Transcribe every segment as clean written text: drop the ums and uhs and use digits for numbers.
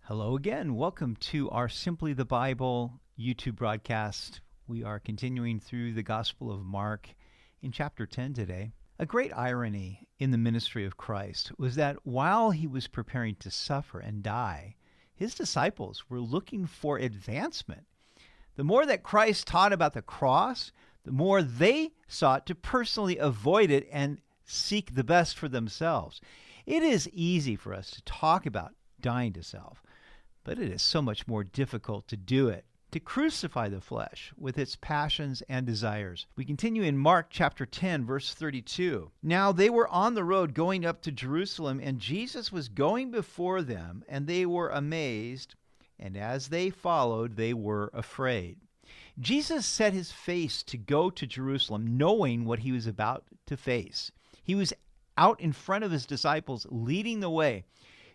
Hello again. Welcome to our Simply the Bible YouTube broadcast. We are continuing through the Gospel of Mark in chapter 10 today. A great irony in the ministry of Christ was that while he was preparing to suffer and die, his disciples were looking for advancement. The more that Christ taught about the cross, the more they sought to personally avoid it and seek the best for themselves. It is easy for us to talk about dying to self, but it is so much more difficult to do it, to crucify the flesh with its passions and desires. We continue in Mark chapter 10, verse 32. Now they were on the road going up to Jerusalem, and Jesus was going before them, and they were amazed, and as they followed, they were afraid. Jesus set his face to go to Jerusalem, knowing what he was about to face. He was out in front of his disciples, leading the way.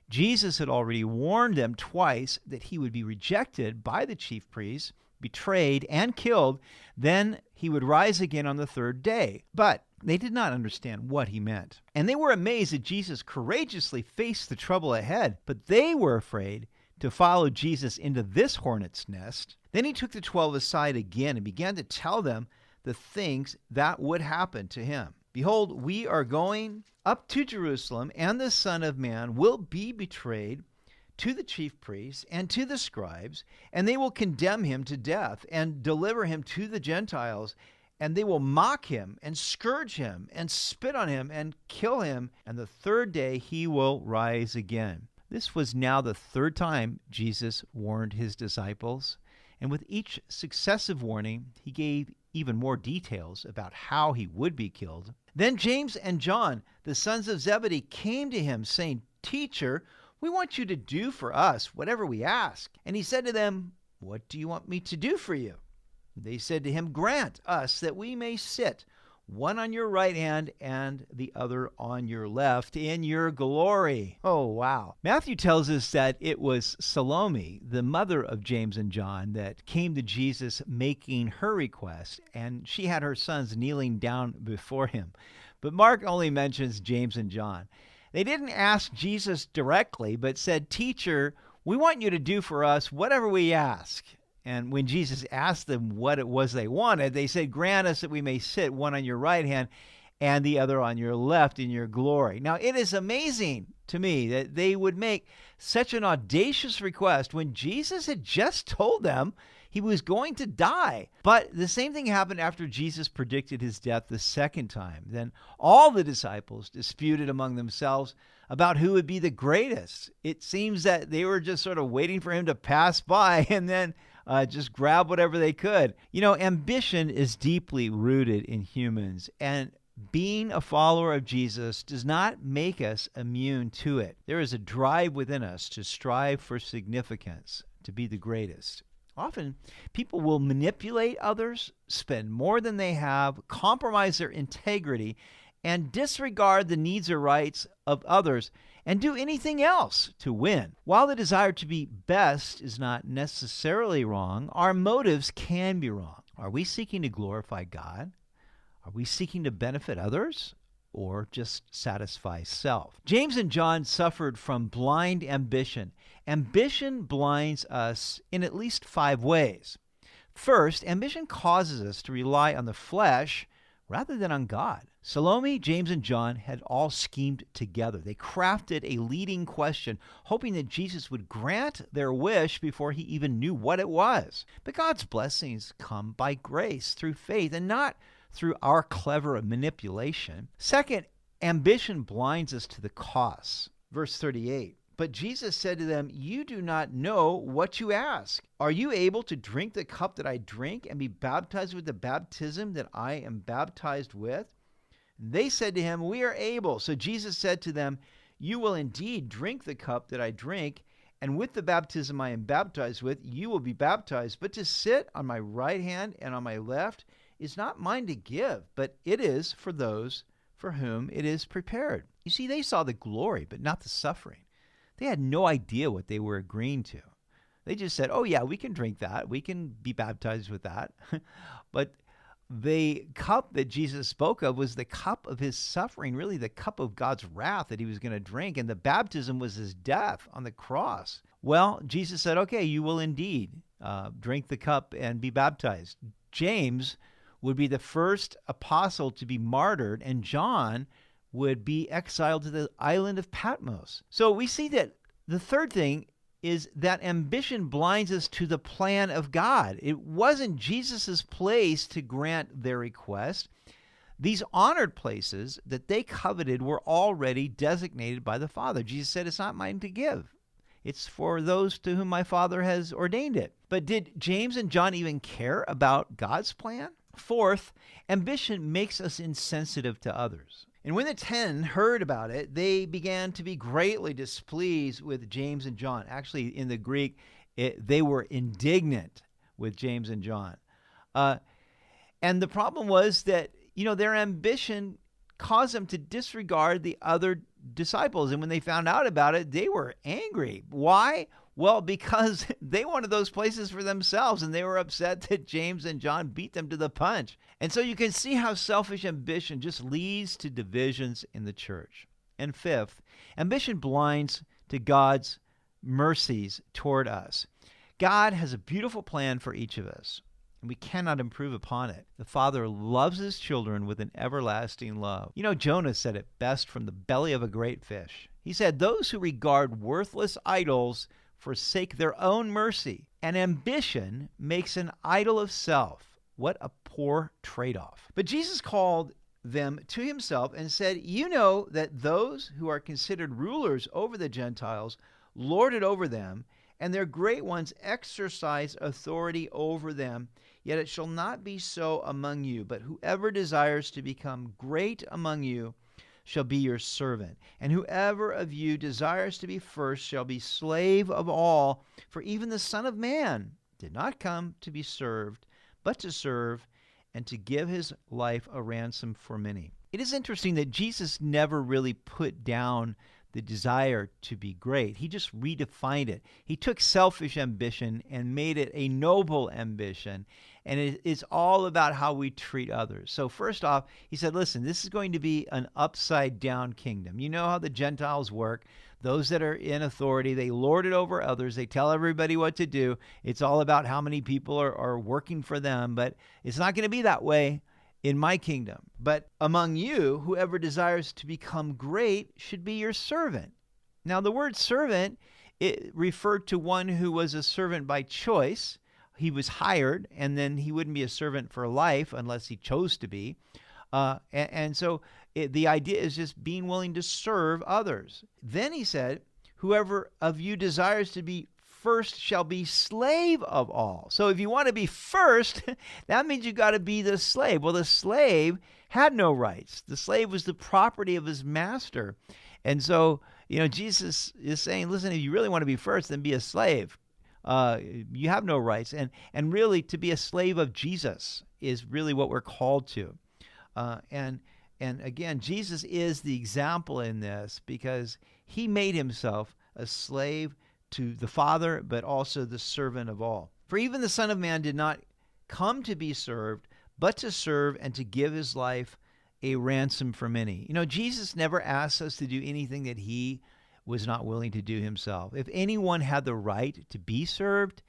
Jesus had already warned them twice that he would be rejected by the chief priests, betrayed, and killed. Then he would rise again on the third day. But they did not understand what he meant. And they were amazed that Jesus courageously faced the trouble ahead. But they were afraid to follow Jesus into this hornet's nest. Then he took the 12 aside again and began to tell them the things that would happen to him. Behold, we are going up to Jerusalem, and the Son of Man will be betrayed to the chief priests and to the scribes, and they will condemn him to death and deliver him to the Gentiles, and they will mock him and scourge him and spit on him and kill him, and the third day he will rise again. This was now the third time Jesus warned his disciples, and with each successive warning, he gave even more details about how he would be killed. Then James and John, the sons of Zebedee, came to him, saying, Teacher, we want you to do for us whatever we ask. And he said to them, What do you want me to do for you? They said to him, Grant us that we may sit, one on your right hand and the other on your left, in your glory. Oh, wow. Matthew tells us that it was Salome, the mother of James and John, that came to Jesus making her request, and she had her sons kneeling down before him. But Mark only mentions James and John. They didn't ask Jesus directly, but said, Teacher, we want you to do for us whatever we ask. And when Jesus asked them what it was they wanted, they said, Grant us that we may sit, one on your right hand and the other on your left, in your glory. Now, it is amazing to me that they would make such an audacious request when Jesus had just told them he was going to die. But the same thing happened after Jesus predicted his death the second time. Then all the disciples disputed among themselves about who would be the greatest. It seems that they were just sort of waiting for him to pass by and then just grab whatever they could. You know, ambition is deeply rooted in humans, and being a follower of Jesus does not make us immune to it. There is a drive within us to strive for significance, to be the greatest. Often, people will manipulate others, spend more than they have, compromise their integrity, and disregard the needs or rights of others, and do anything else to win. While the desire to be best is not necessarily wrong, our motives can be wrong. Are we seeking to glorify God? Are we seeking to benefit others? Or just satisfy self? James and John suffered from blind ambition. Ambition blinds us in at least 5 ways. First, ambition causes us to rely on the flesh rather than on God. Salome, James, and John had all schemed together. They crafted a leading question, hoping that Jesus would grant their wish before he even knew what it was. But God's blessings come by grace through faith and not through our clever manipulation. Second, ambition blinds us to the costs. Verse 38. But Jesus said to them, You do not know what you ask. Are you able to drink the cup that I drink and be baptized with the baptism that I am baptized with? They said to him, We are able. So Jesus said to them, You will indeed drink the cup that I drink, and with the baptism I am baptized with, you will be baptized. But to sit on my right hand and on my left is not mine to give, but it is for those for whom it is prepared. You see, they saw the glory, but not the suffering. They had no idea what they were agreeing to. They just said, oh yeah, we can drink that. We can be baptized with that. But the cup that Jesus spoke of was the cup of his suffering, really the cup of God's wrath that he was going to drink. And the baptism was his death on the cross. Well, Jesus said, okay, you will indeed drink the cup and be baptized. James would be the first apostle to be martyred, and John would be exiled to the island of Patmos. So we see that the third thing is that ambition blinds us to the plan of God. It wasn't Jesus's place to grant their request. These honored places that they coveted were already designated by the Father. Jesus said, it's not mine to give. It's for those to whom my Father has ordained it. But did James and John even care about God's plan? Fourth, ambition makes us insensitive to others. And when the 10 heard about it, they began to be greatly displeased with James and John. Actually, in the Greek, they were indignant with James and John. And the problem was that, their ambition caused them to disregard the other disciples. And when they found out about it, they were angry. Why? Well, because they wanted those places for themselves, and they were upset that James and John beat them to the punch. And so you can see how selfish ambition just leads to divisions in the church. And fifth, ambition blinds to God's mercies toward us. God has a beautiful plan for each of us, and we cannot improve upon it. The Father loves his children with an everlasting love. Jonah said it best from the belly of a great fish. He said, those who regard worthless idols forsake their own mercy, and ambition makes an idol of self. What a poor trade-off. But Jesus called them to himself and said, you know that those who are considered rulers over the Gentiles lord it over them, and their great ones exercise authority over them. Yet it shall not be so among you, but whoever desires to become great among you shall be your servant. And whoever of you desires to be first shall be slave of all. For even the Son of Man did not come to be served, but to serve and to give his life a ransom for many. It is interesting that Jesus never really put down the desire to be great. He just redefined it. He took selfish ambition and made it a noble ambition. And it's all about how we treat others. So first off, he said, listen, this is going to be an upside down kingdom. You know how the Gentiles work. Those that are in authority, they lord it over others. They tell everybody what to do. It's all about how many people are working for them. But it's not going to be that way in my kingdom. But among you, whoever desires to become great should be your servant. Now, the word servant, it referred to one who was a servant by choice. He was hired, and then he wouldn't be a servant for life unless he chose to be. So the idea is just being willing to serve others. Then he said, whoever of you desires to be first shall be slave of all. So if you want to be first, that means you got to be the slave. Well, the slave had no rights. The slave was the property of his master. And so, Jesus is saying, listen, if you really want to be first, then be a slave. You have no rights. And really, to be a slave of Jesus is really what we're called to. And again, Jesus is the example in this because he made himself a slave to the Father, but also the servant of all. For even the Son of Man did not come to be served, but to serve and to give his life a ransom for many. Jesus never asked us to do anything that he was not willing to do himself. If anyone had the right to be served,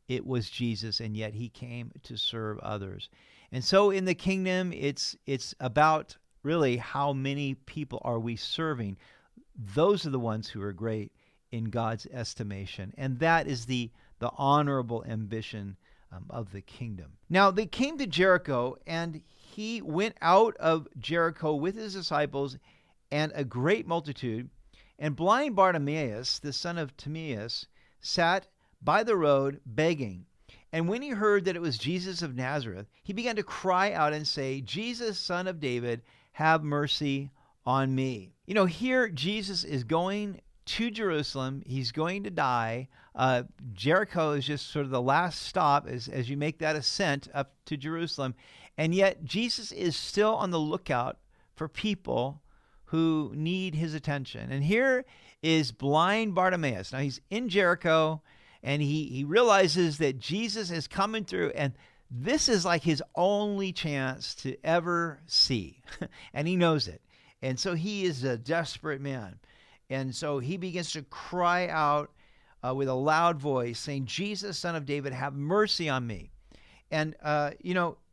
it was Jesus, and yet he came to serve others. And so in the kingdom, it's about really how many people are we serving. Those are the ones who are great in God's estimation. And that is the honorable ambition of the kingdom. Now, they came to Jericho, and he went out of Jericho with his disciples and a great multitude. And blind Bartimaeus, the son of Timaeus, sat by the road begging. And when he heard that it was Jesus of Nazareth, he began to cry out and say, Jesus, son of David, have mercy on me. Here Jesus is going to Jerusalem. He's going to die. Jericho is just sort of the last stop as you make that ascent up to Jerusalem. And yet Jesus is still on the lookout for people who need his attention. And here is blind Bartimaeus. Now he's in Jericho, and he realizes that Jesus is coming through, and this is like his only chance to ever see. And he knows it. And so he is a desperate man. And so he begins to cry out with a loud voice, saying, Jesus, Son of David, have mercy on me. And,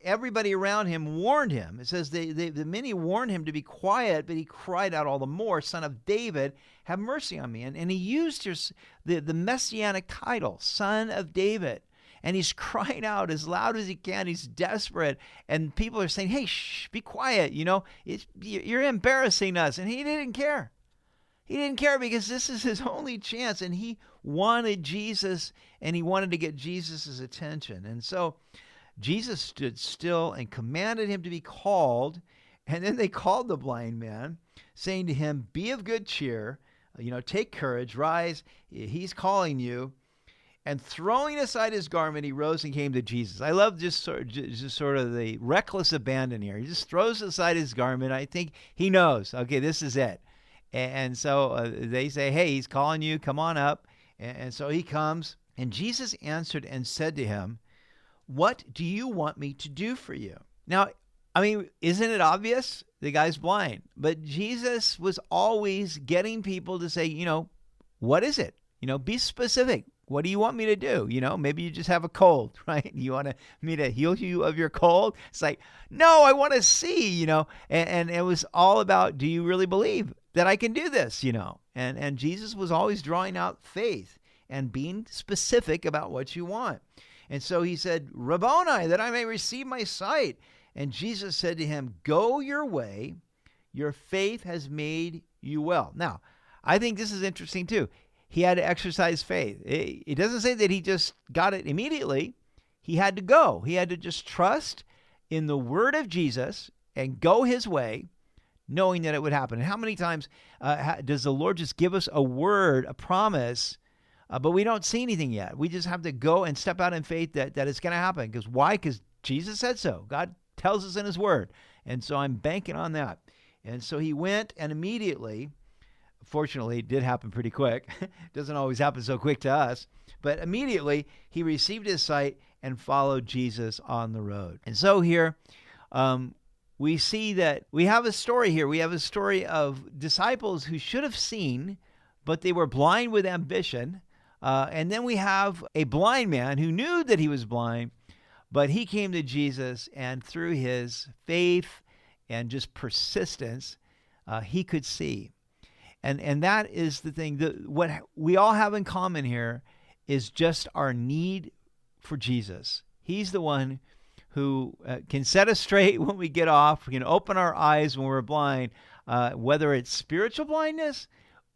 everybody around him warned him. It says the many warned him to be quiet, but he cried out all the more, Son of David, have mercy on me. And he used the messianic title, Son of David. And he's crying out as loud as he can. He's desperate. And people are saying, hey, shh, be quiet. You're embarrassing us. And he didn't care. He didn't care because this is his only chance. And he wanted Jesus, and he wanted to get Jesus' attention. And so Jesus stood still and commanded him to be called. And then they called the blind man, saying to him, be of good cheer. Take courage, rise. He's calling you. And throwing aside his garment, he rose and came to Jesus. I love just sort of the reckless abandon here. He just throws aside his garment. I think he knows, okay, this is it. And so they say, hey, he's calling you. Come on up. And so he comes. And Jesus answered and said to him, what do you want me to do for you? Now, isn't it obvious? The guy's blind. But Jesus was always getting people to say, what is it? Be specific. What do you want me to do? Maybe you just have a cold, right? You want me to heal you of your cold? It's like, no, I want to see, and it was all about, do you really believe that I can do this, And Jesus was always drawing out faith and being specific about what you want. And so he said, Rabboni, that I may receive my sight. And Jesus said to him, go your way. Your faith has made you well. Now, I think this is interesting too. He had to exercise faith. It doesn't say that he just got it immediately. He had to go. He had to just trust in the word of Jesus and go his way, knowing that it would happen. And how many times does the Lord just give us a word, a promise, but we don't see anything yet? We just have to go and step out in faith that it's going to happen. Because why? Because Jesus said so. God tells us in his word. And so I'm banking on that. And so he went, and immediately, fortunately, it did happen pretty quick. It doesn't always happen so quick to us. But immediately, he received his sight and followed Jesus on the road. And so here, we see that we have a story here. We have a story of disciples who should have seen, but they were blind with ambition. And then we have a blind man who knew that he was blind, but he came to Jesus, and through his faith and just persistence, he could see. And that is the thing. What we all have in common here is just our need for Jesus. He's the one who can set us straight when we get off, can open our eyes when we're blind, whether it's spiritual blindness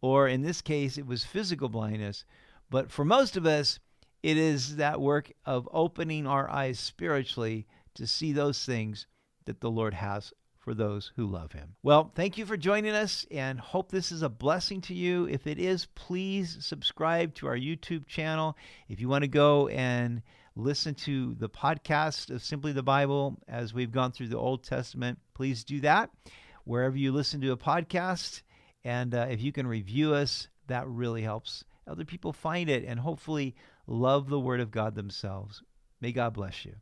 or in this case, it was physical blindness. But for most of us, it is that work of opening our eyes spiritually to see those things that the Lord has for those who love him. Well, thank you for joining us, and hope this is a blessing to you. If it is, please subscribe to our YouTube channel. If you want to go and listen to the podcast of Simply the Bible as we've gone through the Old Testament, please do that wherever you listen to a podcast. And if you can review us, that really helps other people find it and hopefully love the Word of God themselves. May God bless you.